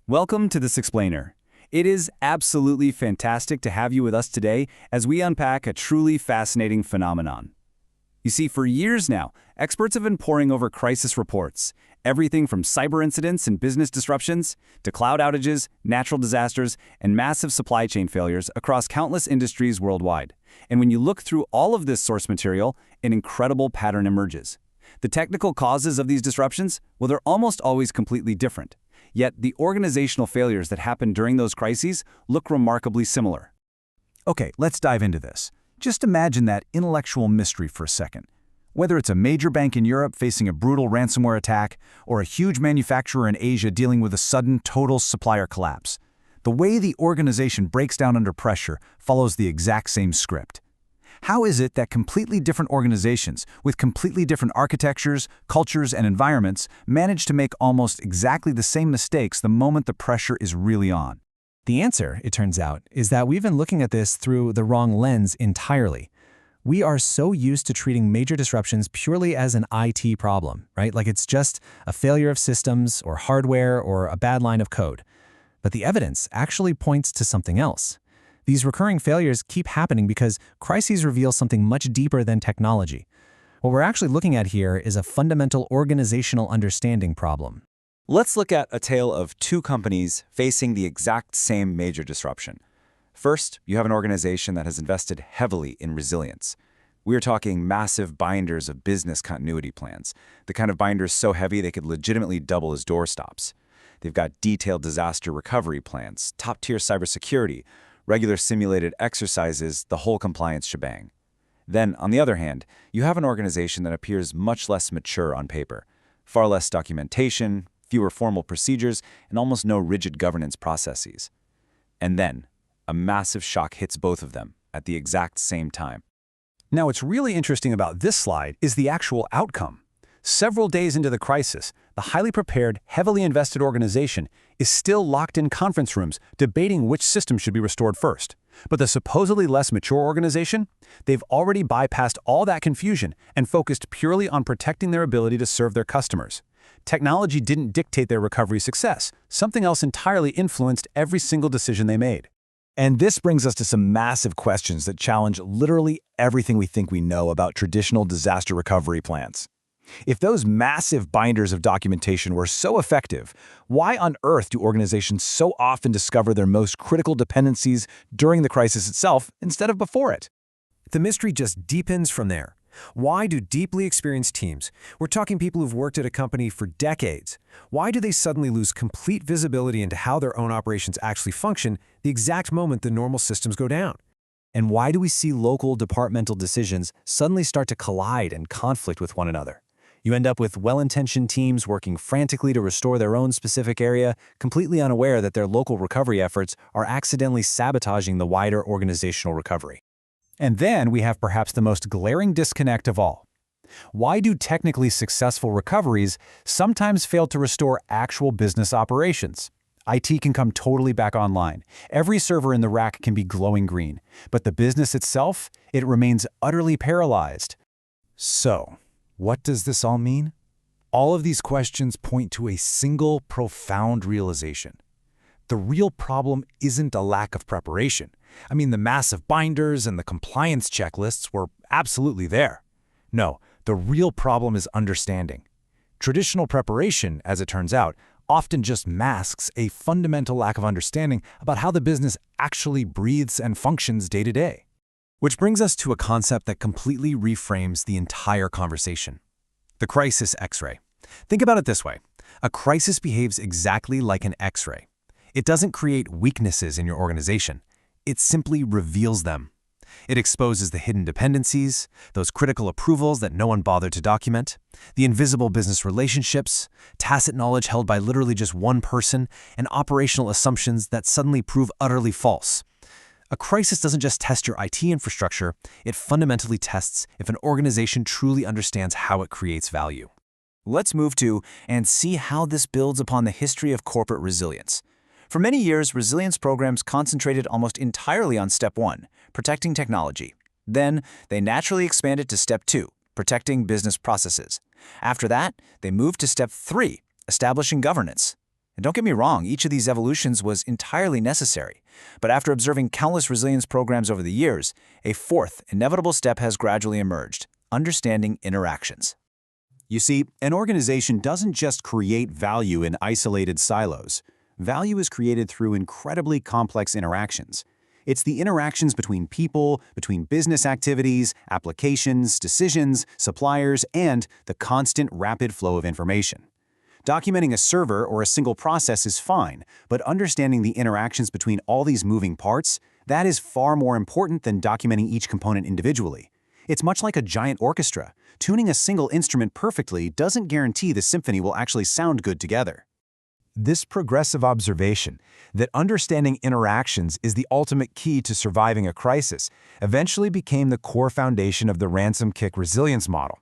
Welcome to This Explainer. It is absolutely fantastic to have you with us today as we unpack a truly fascinating phenomenon. You see, for years now, experts have been poring over crisis reports, everything from cyber incidents and business disruptions to cloud outages, natural disasters, and massive supply chain failures across countless industries worldwide. And when you look through all of this source material, an incredible pattern emerges. The technical causes of these disruptions, well, they're almost always completely different. Yet the organizational failures that happen during those crises look remarkably similar. Okay, let's dive into this. Just imagine that intellectual mystery for a second. Whether it's a major bank in Europe facing a brutal ransomware attack, or a huge manufacturer in Asia dealing with a sudden total supplier collapse, the way the organization breaks down under pressure follows the exact same script. How is it that completely different organizations, with completely different architectures, cultures, and environments, manage to make almost exactly the same mistakes the moment the pressure is really on? The answer, it turns out, is that we've been looking at this through the wrong lens entirely. We are so used to treating major disruptions purely as an IT problem, right? Like it's just a failure of systems or hardware or a bad line of code. But the evidence actually points to something else. These recurring failures keep happening because crises reveal something much deeper than technology. What we're actually looking at here is a fundamental organizational understanding problem. Let's look at a tale of two companies facing the exact same major disruption. First, you have an organization that has invested heavily in resilience. We are talking massive binders of business continuity plans, the kind of binders so heavy they could legitimately double as doorstops. They've got detailed disaster recovery plans, top-tier cybersecurity, regular simulated exercises, the whole compliance shebang. Then, on the other hand, you have an organization that appears much less mature on paper. Far less documentation, fewer formal procedures, and almost no rigid governance processes. And then, a massive shock hits both of them at the exact same time. Now, what's really interesting about this slide is the actual outcome. Several days into the crisis, the highly prepared, heavily invested organization is still locked in conference rooms debating which system should be restored first. But the supposedly less mature organization, they've already bypassed all that confusion and focused purely on protecting their ability to serve their customers. Technology didn't dictate their recovery success. Something else entirely influenced every single decision they made. And this brings us to some massive questions that challenge literally everything we think we know about traditional disaster recovery plans. If those massive binders of documentation were so effective, why on earth do organizations so often discover their most critical dependencies during the crisis itself instead of before it? The mystery just deepens from there. Why do deeply experienced teams, we're talking people who've worked at a company for decades, why do they suddenly lose complete visibility into how their own operations actually function the exact moment the normal systems go down? And why do we see local departmental decisions suddenly start to collide and conflict with one another? You end up with well-intentioned teams working frantically to restore their own specific area, completely unaware that their local recovery efforts are accidentally sabotaging the wider organizational recovery. And then we have perhaps the most glaring disconnect of all. Why do technically successful recoveries sometimes fail to restore actual business operations? IT can come totally back online. Every server in the rack can be glowing green. But the business itself, it remains utterly paralyzed. So, what does this all mean? All of these questions point to a single profound realization. The real problem isn't a lack of preparation. I mean, the massive binders and the compliance checklists were absolutely there. No, the real problem is understanding. Traditional preparation, as it turns out, often just masks a fundamental lack of understanding about how the business actually breathes and functions day to day. Which brings us to a concept that completely reframes the entire conversation. The crisis X-ray. Think about it this way. A crisis behaves exactly like an X-ray. It doesn't create weaknesses in your organization. It simply reveals them. It exposes the hidden dependencies, those critical approvals that no one bothered to document, the invisible business relationships, tacit knowledge held by literally just one person, and operational assumptions that suddenly prove utterly false. A crisis doesn't just test your IT infrastructure, it fundamentally tests if an organization truly understands how it creates value. Let's move to and see how this builds upon the history of corporate resilience. For many years, resilience programs concentrated almost entirely on Step 1, protecting technology. Then, they naturally expanded to Step 2, protecting business processes. After that, they moved to Step 3, establishing governance. And don't get me wrong, each of these evolutions was entirely necessary. But after observing countless resilience programs over the years, a fourth, inevitable step has gradually emerged: understanding interactions. You see, an organization doesn't just create value in isolated silos. Value is created through incredibly complex interactions. It's the interactions between people, between business activities, applications, decisions, suppliers, and the constant rapid flow of information. Documenting a server or a single process is fine, but understanding the interactions between all these moving parts, that is far more important than documenting each component individually. It's much like a giant orchestra. Tuning a single instrument perfectly doesn't guarantee the symphony will actually sound good together. This progressive observation that understanding interactions is the ultimate key to surviving a crisis eventually became the core foundation of the Ransom-Kick Resilience Model.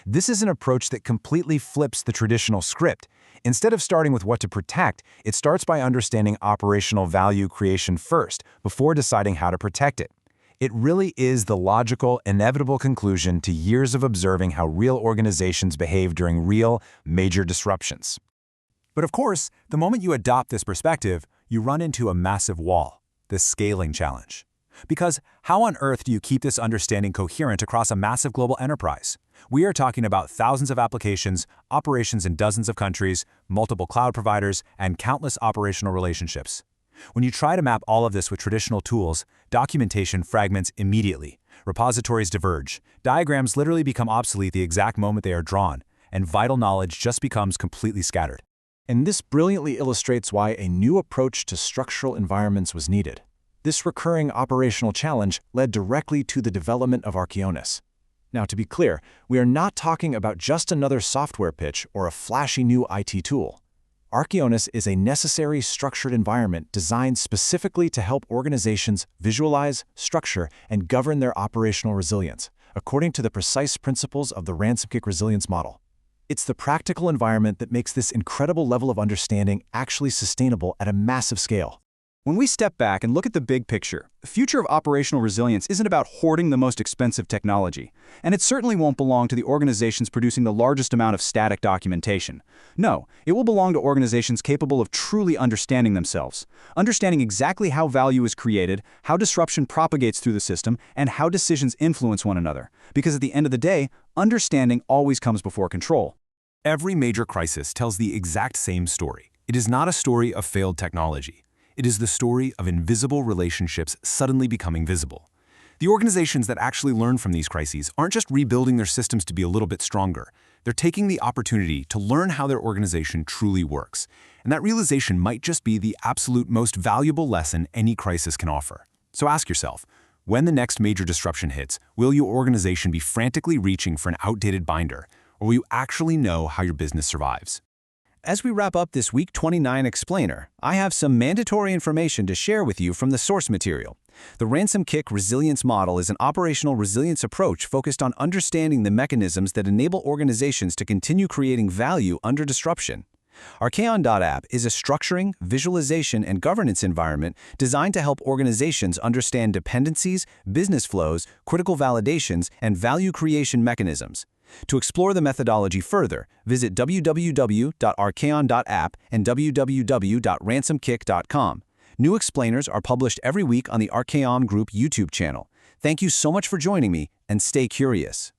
This is an approach that completely flips the traditional script. Instead of starting with what to protect, it starts by understanding operational value creation first, before deciding how to protect it. It really is the logical, inevitable conclusion to years of observing how real organizations behave during real, major disruptions. But of course, the moment you adopt this perspective, you run into a massive wall, the scaling challenge. Because how on earth do you keep this understanding coherent across a massive global enterprise? We are talking about thousands of applications, operations in dozens of countries, multiple cloud providers, and countless operational relationships. When you try to map all of this with traditional tools, documentation fragments immediately, repositories diverge, diagrams literally become obsolete the exact moment they are drawn, and vital knowledge just becomes completely scattered. And this brilliantly illustrates why a new approach to structural environments was needed. This recurring operational challenge led directly to the development of Arkeionis. Now, to be clear, we are not talking about just another software pitch or a flashy new IT tool. Arkeionis is a necessary structured environment designed specifically to help organizations visualize, structure, and govern their operational resilience, according to the precise principles of the Ransom-Kick Resilience Model. It's the practical environment that makes this incredible level of understanding actually sustainable at a massive scale. When we step back and look at the big picture, the future of operational resilience isn't about hoarding the most expensive technology, and it certainly won't belong to the organizations producing the largest amount of static documentation. No, it will belong to organizations capable of truly understanding themselves, understanding exactly how value is created, how disruption propagates through the system, and how decisions influence one another. Because at the end of the day, understanding always comes before control. Every major crisis tells the exact same story. It is not a story of failed technology. It is the story of invisible relationships suddenly becoming visible. The organizations that actually learn from these crises aren't just rebuilding their systems to be a little bit stronger. They're taking the opportunity to learn how their organization truly works. And that realization might just be the absolute most valuable lesson any crisis can offer. So ask yourself, when the next major disruption hits, will your organization be frantically reaching for an outdated binder, or will you actually know how your business survives? As we wrap up this Week 29 Explainer, I have some mandatory information to share with you from the source material. The Ransom-Kick Resilience Model is an operational resilience approach focused on understanding the mechanisms that enable organizations to continue creating value under disruption. Arkeionis.app is a structuring, visualization, and governance environment designed to help organizations understand dependencies, business flows, critical validations, and value creation mechanisms. To explore the methodology further, visit www.arkeionis.app and www.ransomkick.com. New explainers are published every week on the Arkeionis Group YouTube channel. Thank you so much for joining me, and stay curious.